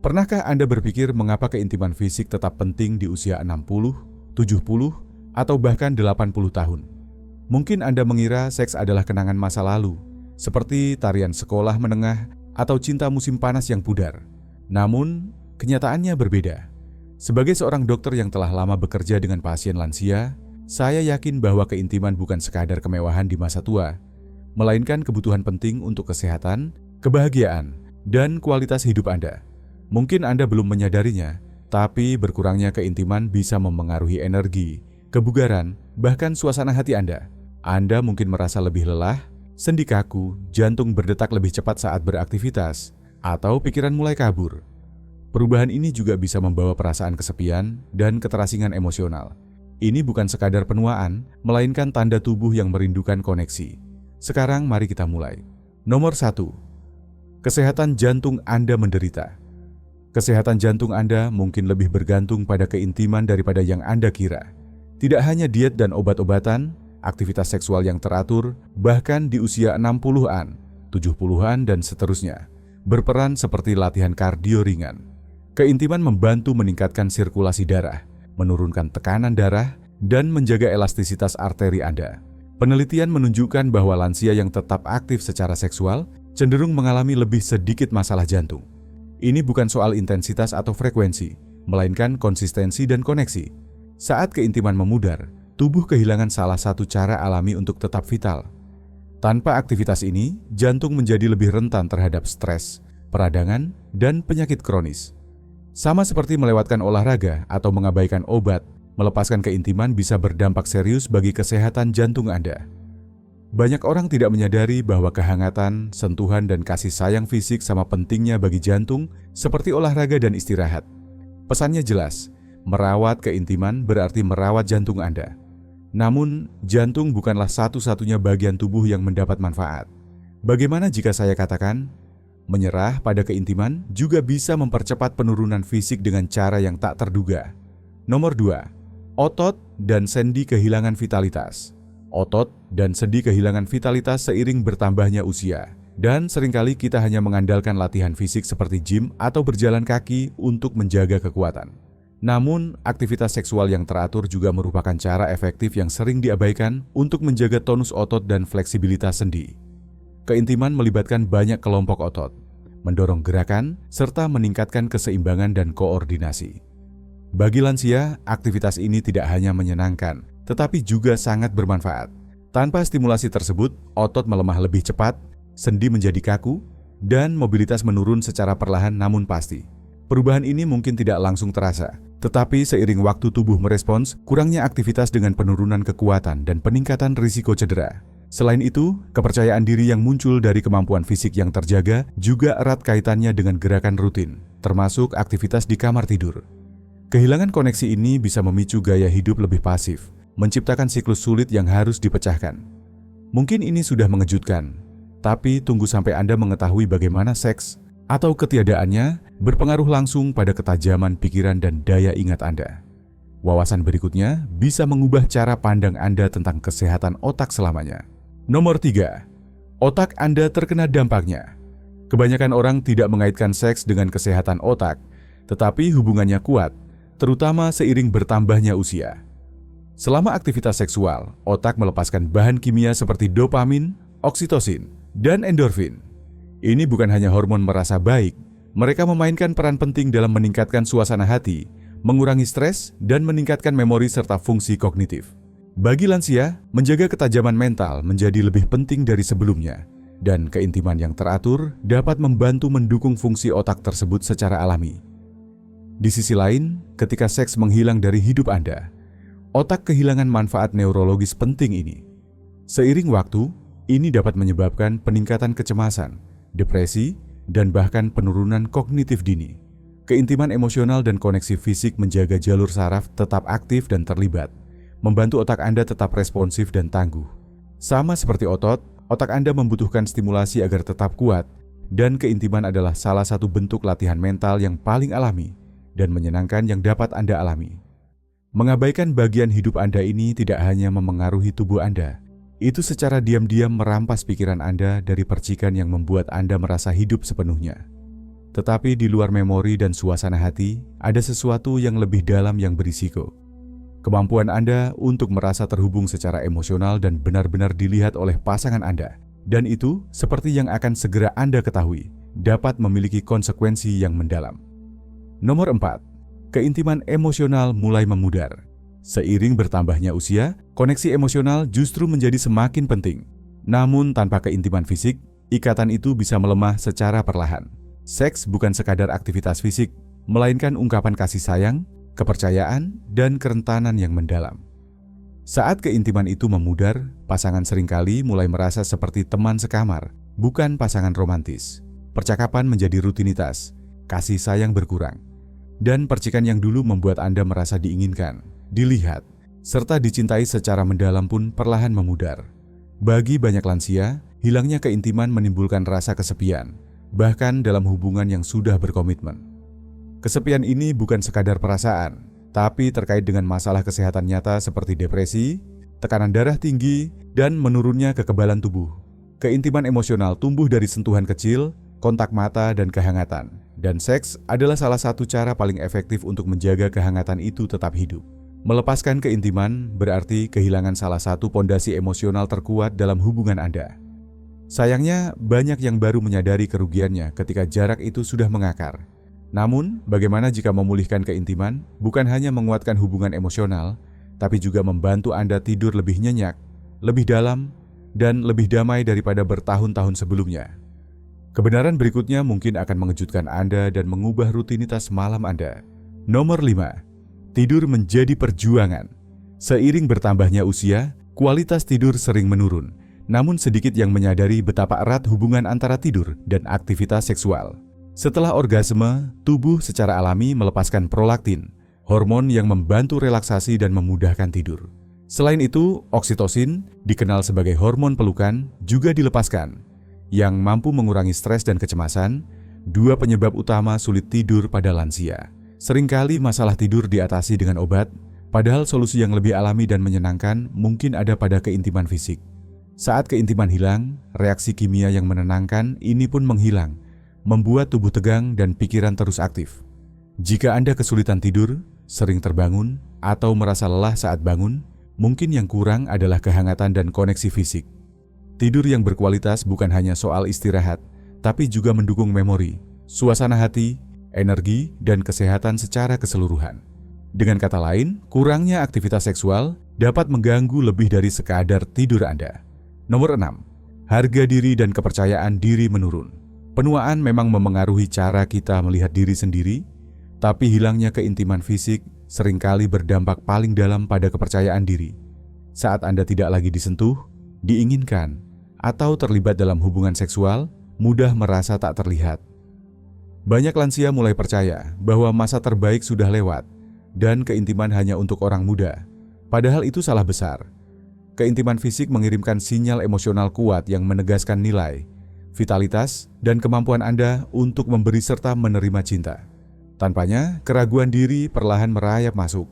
Pernahkah Anda berpikir mengapa keintiman fisik tetap penting di usia 60, 70, atau bahkan 80 tahun? Mungkin Anda mengira seks adalah kenangan masa lalu, seperti tarian sekolah menengah atau cinta musim panas yang pudar. Namun, kenyataannya berbeda. Sebagai seorang dokter yang telah lama bekerja dengan pasien lansia, saya yakin bahwa keintiman bukan sekadar kemewahan di masa tua, melainkan kebutuhan penting untuk kesehatan, kebahagiaan, dan kualitas hidup Anda. Mungkin Anda belum menyadarinya, tapi berkurangnya keintiman bisa memengaruhi energi, kebugaran, bahkan suasana hati Anda. Anda mungkin merasa lebih lelah, sendi kaku, jantung berdetak lebih cepat saat beraktivitas, atau pikiran mulai kabur. Perubahan ini juga bisa membawa perasaan kesepian dan keterasingan emosional. Ini bukan sekadar penuaan, melainkan tanda tubuh yang merindukan koneksi. Sekarang mari kita mulai. Nomor 1. Kesehatan jantung Anda menderita. Kesehatan jantung Anda mungkin lebih bergantung pada keintiman daripada yang Anda kira. Tidak hanya diet dan obat-obatan, aktivitas seksual yang teratur, bahkan di usia 60-an, 70-an, dan seterusnya, berperan seperti latihan kardio ringan. Keintiman membantu meningkatkan sirkulasi darah, menurunkan tekanan darah, dan menjaga elastisitas arteri Anda. Penelitian menunjukkan bahwa lansia yang tetap aktif secara seksual cenderung mengalami lebih sedikit masalah jantung. Ini bukan soal intensitas atau frekuensi, melainkan konsistensi dan koneksi. Saat keintiman memudar, tubuh kehilangan salah satu cara alami untuk tetap vital. Tanpa aktivitas ini, jantung menjadi lebih rentan terhadap stres, peradangan, dan penyakit kronis. Sama seperti melewatkan olahraga atau mengabaikan obat, melepaskan keintiman bisa berdampak serius bagi kesehatan jantung Anda. Banyak orang tidak menyadari bahwa kehangatan, sentuhan, dan kasih sayang fisik sama pentingnya bagi jantung seperti olahraga dan istirahat. Pesannya jelas, merawat keintiman berarti merawat jantung Anda. Namun, jantung bukanlah satu-satunya bagian tubuh yang mendapat manfaat. Bagaimana jika saya katakan, menyerah pada keintiman juga bisa mempercepat penurunan fisik dengan cara yang tak terduga. Nomor 2. Otot dan sendi kehilangan vitalitas. Otot dan sendi kehilangan vitalitas seiring bertambahnya usia, dan seringkali kita hanya mengandalkan latihan fisik seperti gym atau berjalan kaki untuk menjaga kekuatan. Namun, aktivitas seksual yang teratur juga merupakan cara efektif yang sering diabaikan untuk menjaga tonus otot dan fleksibilitas sendi. Keintiman melibatkan banyak kelompok otot, mendorong gerakan, serta meningkatkan keseimbangan dan koordinasi. Bagi lansia, aktivitas ini tidak hanya menyenangkan, tetapi juga sangat bermanfaat. Tanpa stimulasi tersebut, otot melemah lebih cepat, sendi menjadi kaku, dan mobilitas menurun secara perlahan namun pasti. Perubahan ini mungkin tidak langsung terasa, tetapi seiring waktu tubuh merespons kurangnya aktivitas dengan penurunan kekuatan dan peningkatan risiko cedera. Selain itu, kepercayaan diri yang muncul dari kemampuan fisik yang terjaga juga erat kaitannya dengan gerakan rutin, termasuk aktivitas di kamar tidur. Kehilangan koneksi ini bisa memicu gaya hidup lebih pasif, menciptakan siklus sulit yang harus dipecahkan. Mungkin ini sudah mengejutkan, tapi tunggu sampai Anda mengetahui bagaimana seks atau ketiadaannya berpengaruh langsung pada ketajaman pikiran dan daya ingat Anda. Wawasan berikutnya bisa mengubah cara pandang Anda tentang kesehatan otak selamanya. Nomor 3. Otak Anda terkena dampaknya. Kebanyakan orang tidak mengaitkan seks dengan kesehatan otak, tetapi hubungannya kuat, terutama seiring bertambahnya usia. Selama aktivitas seksual, otak melepaskan bahan kimia seperti dopamin, oksitosin, dan endorfin. Ini bukan hanya hormon merasa baik, mereka memainkan peran penting dalam meningkatkan suasana hati, mengurangi stres, dan meningkatkan memori serta fungsi kognitif. Bagi lansia, menjaga ketajaman mental menjadi lebih penting dari sebelumnya, dan keintiman yang teratur dapat membantu mendukung fungsi otak tersebut secara alami. Di sisi lain, ketika seks menghilang dari hidup Anda, otak kehilangan manfaat neurologis penting ini. Seiring waktu, ini dapat menyebabkan peningkatan kecemasan, depresi, dan bahkan penurunan kognitif dini. Keintiman emosional dan koneksi fisik menjaga jalur saraf tetap aktif dan terlibat, membantu otak Anda tetap responsif dan tangguh. Sama seperti otot, otak Anda membutuhkan stimulasi agar tetap kuat, dan keintiman adalah salah satu bentuk latihan mental yang paling alami dan menyenangkan yang dapat Anda alami. Mengabaikan bagian hidup Anda ini tidak hanya memengaruhi tubuh Anda, itu secara diam-diam merampas pikiran Anda dari percikan yang membuat Anda merasa hidup sepenuhnya. Tetapi di luar memori dan suasana hati, ada sesuatu yang lebih dalam yang berisiko. Kemampuan Anda untuk merasa terhubung secara emosional dan benar-benar dilihat oleh pasangan Anda. Dan itu, seperti yang akan segera Anda ketahui, dapat memiliki konsekuensi yang mendalam. Nomor 4. Keintiman emosional mulai memudar. Seiring bertambahnya usia, koneksi emosional justru menjadi semakin penting. Namun tanpa keintiman fisik, ikatan itu bisa melemah secara perlahan. Seks bukan sekadar aktivitas fisik, melainkan ungkapan kasih sayang, kepercayaan, dan kerentanan yang mendalam. Saat keintiman itu memudar, pasangan seringkali mulai merasa seperti teman sekamar, bukan pasangan romantis. Percakapan menjadi rutinitas, kasih sayang berkurang, dan percikan yang dulu membuat Anda merasa diinginkan, dilihat, serta dicintai secara mendalam pun perlahan memudar. Bagi banyak lansia, hilangnya keintiman menimbulkan rasa kesepian, bahkan dalam hubungan yang sudah berkomitmen. Kesepian ini bukan sekadar perasaan, tapi terkait dengan masalah kesehatan nyata seperti depresi, tekanan darah tinggi, dan menurunnya kekebalan tubuh. Keintiman emosional tumbuh dari sentuhan kecil, kontak mata, dan kehangatan. Dan seks adalah salah satu cara paling efektif untuk menjaga kehangatan itu tetap hidup. Melepaskan keintiman berarti kehilangan salah satu pondasi emosional terkuat dalam hubungan Anda. Sayangnya, banyak yang baru menyadari kerugiannya ketika jarak itu sudah mengakar. Namun, bagaimana jika memulihkan keintiman bukan hanya menguatkan hubungan emosional, tapi juga membantu Anda tidur lebih nyenyak, lebih dalam, dan lebih damai daripada bertahun-tahun sebelumnya? Kebenaran berikutnya mungkin akan mengejutkan Anda dan mengubah rutinitas malam Anda. Nomor 5. Tidur menjadi perjuangan. Seiring bertambahnya usia, kualitas tidur sering menurun, namun sedikit yang menyadari betapa erat hubungan antara tidur dan aktivitas seksual. Setelah orgasme, tubuh secara alami melepaskan prolaktin, hormon yang membantu relaksasi dan memudahkan tidur. Selain itu, oksitosin, dikenal sebagai hormon pelukan, juga dilepaskan, yang mampu mengurangi stres dan kecemasan, dua penyebab utama sulit tidur pada lansia. Seringkali masalah tidur diatasi dengan obat, padahal solusi yang lebih alami dan menyenangkan mungkin ada pada keintiman fisik. Saat keintiman hilang, reaksi kimia yang menenangkan ini pun menghilang, membuat tubuh tegang dan pikiran terus aktif. Jika Anda kesulitan tidur, sering terbangun, atau merasa lelah saat bangun, mungkin yang kurang adalah kehangatan dan koneksi fisik. Tidur yang berkualitas bukan hanya soal istirahat, tapi juga mendukung memori, suasana hati, energi, dan kesehatan secara keseluruhan. Dengan kata lain, kurangnya aktivitas seksual dapat mengganggu lebih dari sekadar tidur Anda. Nomor 6. Harga diri dan kepercayaan diri menurun. Penuaan memang memengaruhi cara kita melihat diri sendiri, tapi hilangnya keintiman fisik seringkali berdampak paling dalam pada kepercayaan diri. Saat Anda tidak lagi disentuh, diinginkan, atau terlibat dalam hubungan seksual, mudah merasa tak terlihat. Banyak lansia mulai percaya bahwa masa terbaik sudah lewat dan keintiman hanya untuk orang muda. Padahal itu salah besar. Keintiman fisik mengirimkan sinyal emosional kuat yang menegaskan nilai, vitalitas, dan kemampuan Anda untuk memberi serta menerima cinta. Tanpanya, keraguan diri perlahan merayap masuk.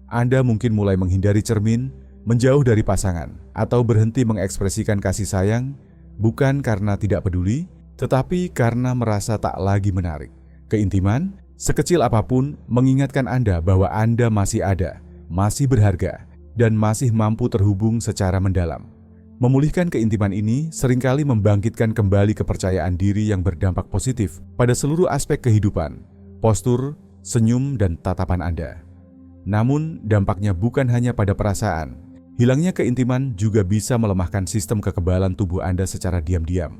Anda mungkin mulai menghindari cermin, menjauh dari pasangan, atau berhenti mengekspresikan kasih sayang, bukan karena tidak peduli, tetapi karena merasa tak lagi menarik. Keintiman, sekecil apapun, mengingatkan Anda bahwa Anda masih ada, masih berharga, dan masih mampu terhubung secara mendalam. Memulihkan keintiman ini seringkali membangkitkan kembali kepercayaan diri yang berdampak positif pada seluruh aspek kehidupan, postur, senyum, dan tatapan Anda. Namun, dampaknya bukan hanya pada perasaan. Hilangnya keintiman juga bisa melemahkan sistem kekebalan tubuh Anda secara diam-diam.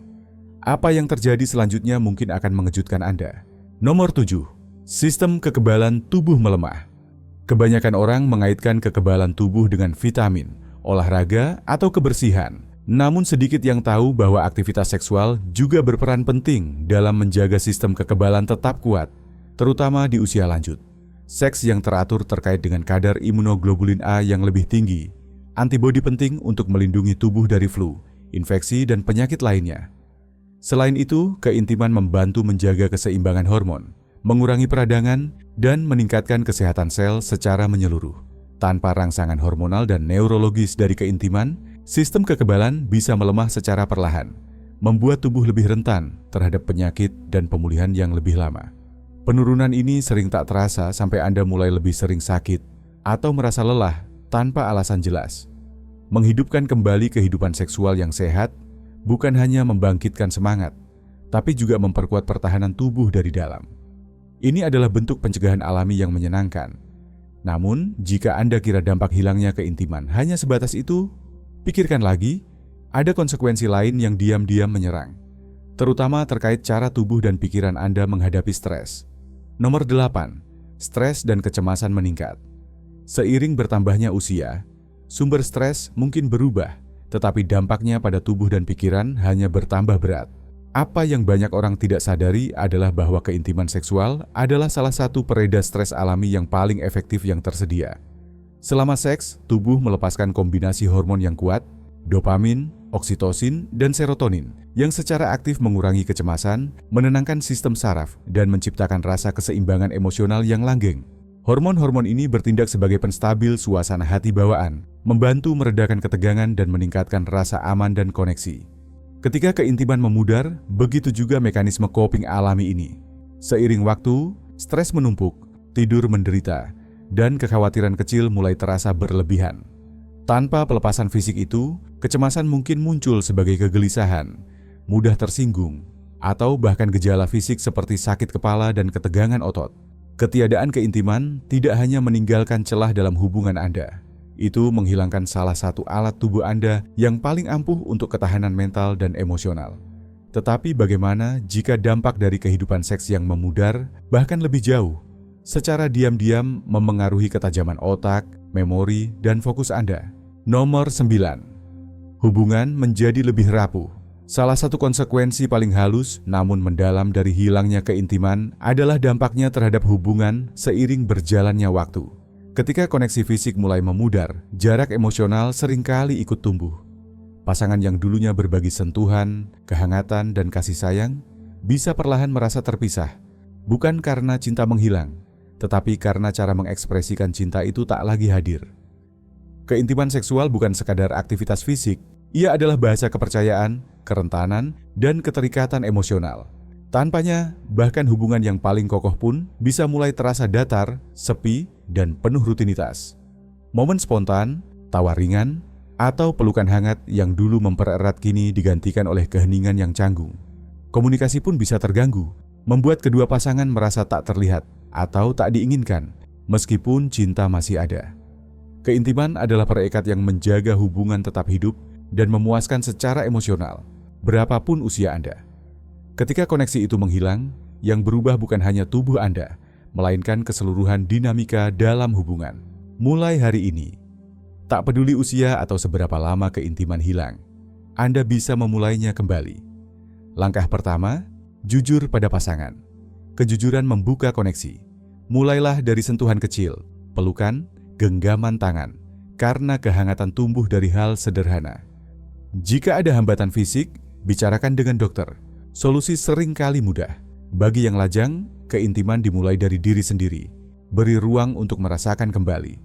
Apa yang terjadi selanjutnya mungkin akan mengejutkan Anda. Nomor 7. Sistem kekebalan tubuh melemah. Kebanyakan orang mengaitkan kekebalan tubuh dengan vitamin, olahraga, atau kebersihan. Namun sedikit yang tahu bahwa aktivitas seksual juga berperan penting dalam menjaga sistem kekebalan tetap kuat, terutama di usia lanjut. Seks yang teratur terkait dengan kadar imunoglobulin A yang lebih tinggi, antibodi penting untuk melindungi tubuh dari flu, infeksi, dan penyakit lainnya. Selain itu, keintiman membantu menjaga keseimbangan hormon, mengurangi peradangan, dan meningkatkan kesehatan sel secara menyeluruh. Tanpa rangsangan hormonal dan neurologis dari keintiman, sistem kekebalan bisa melemah secara perlahan, membuat tubuh lebih rentan terhadap penyakit dan pemulihan yang lebih lama. Penurunan ini sering tak terasa sampai Anda mulai lebih sering sakit atau merasa lelah tanpa alasan jelas. Menghidupkan kembali kehidupan seksual yang sehat bukan hanya membangkitkan semangat, tapi juga memperkuat pertahanan tubuh dari dalam. Ini adalah bentuk pencegahan alami yang menyenangkan. Namun, jika Anda kira dampak hilangnya keintiman hanya sebatas itu, pikirkan lagi, ada konsekuensi lain yang diam-diam menyerang, terutama terkait cara tubuh dan pikiran Anda menghadapi stres. Nomor 8, stres dan kecemasan meningkat. Seiring bertambahnya usia, sumber stres mungkin berubah, tetapi dampaknya pada tubuh dan pikiran hanya bertambah berat. Apa yang banyak orang tidak sadari adalah bahwa keintiman seksual adalah salah satu pereda stres alami yang paling efektif yang tersedia. Selama seks, tubuh melepaskan kombinasi hormon yang kuat, dopamin, oksitosin, dan serotonin, yang secara aktif mengurangi kecemasan, menenangkan sistem saraf, dan menciptakan rasa keseimbangan emosional yang langgeng. Hormon-hormon ini bertindak sebagai penstabil suasana hati bawaan, membantu meredakan ketegangan dan meningkatkan rasa aman dan koneksi. Ketika keintiman memudar, begitu juga mekanisme coping alami ini. Seiring waktu, stres menumpuk, tidur menderita, dan kekhawatiran kecil mulai terasa berlebihan. Tanpa pelepasan fisik itu, kecemasan mungkin muncul sebagai kegelisahan, mudah tersinggung, atau bahkan gejala fisik seperti sakit kepala dan ketegangan otot. Ketiadaan keintiman tidak hanya meninggalkan celah dalam hubungan Anda. Itu menghilangkan salah satu alat tubuh Anda yang paling ampuh untuk ketahanan mental dan emosional. Tetapi bagaimana jika dampak dari kehidupan seks yang memudar, bahkan lebih jauh, secara diam-diam memengaruhi ketajaman otak, memori, dan fokus Anda? Nomor 9. Hubungan menjadi lebih rapuh. Salah satu konsekuensi paling halus namun mendalam dari hilangnya keintiman adalah dampaknya terhadap hubungan seiring berjalannya waktu. Ketika koneksi fisik mulai memudar, jarak emosional seringkali ikut tumbuh. Pasangan yang dulunya berbagi sentuhan, kehangatan, dan kasih sayang bisa perlahan merasa terpisah, bukan karena cinta menghilang, tetapi karena cara mengekspresikan cinta itu tak lagi hadir. Keintiman seksual bukan sekadar aktivitas fisik, ia adalah bahasa kepercayaan, kerentanan, dan keterikatan emosional. Tanpanya, bahkan hubungan yang paling kokoh pun bisa mulai terasa datar, sepi, dan penuh rutinitas. Momen spontan, tawa ringan, atau pelukan hangat yang dulu mempererat kini digantikan oleh keheningan yang canggung. Komunikasi pun bisa terganggu, membuat kedua pasangan merasa tak terlihat atau tak diinginkan, meskipun cinta masih ada. Keintiman adalah perekat yang menjaga hubungan tetap hidup dan memuaskan secara emosional, berapapun usia Anda. Ketika koneksi itu menghilang, yang berubah bukan hanya tubuh Anda, melainkan keseluruhan dinamika dalam hubungan. Mulai hari ini, tak peduli usia atau seberapa lama keintiman hilang, Anda bisa memulainya kembali. Langkah pertama, jujur pada pasangan. Kejujuran membuka koneksi. Mulailah dari sentuhan kecil, pelukan, genggaman tangan, karena kehangatan tumbuh dari hal sederhana. Jika ada hambatan fisik, bicarakan dengan dokter. Solusi sering kali mudah. Bagi yang lajang, keintiman dimulai dari diri sendiri. Beri ruang untuk merasakan kembali.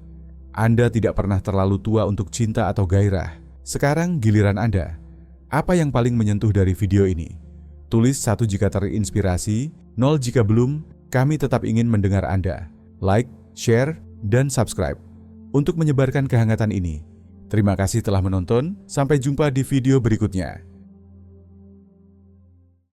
Anda tidak pernah terlalu tua untuk cinta atau gairah. Sekarang giliran Anda. Apa yang paling menyentuh dari video ini? Tulis 1 jika terinspirasi, 0 jika belum. Kami tetap ingin mendengar Anda. Like, share, dan subscribe untuk menyebarkan kehangatan ini. Terima kasih telah menonton. Sampai jumpa di video berikutnya.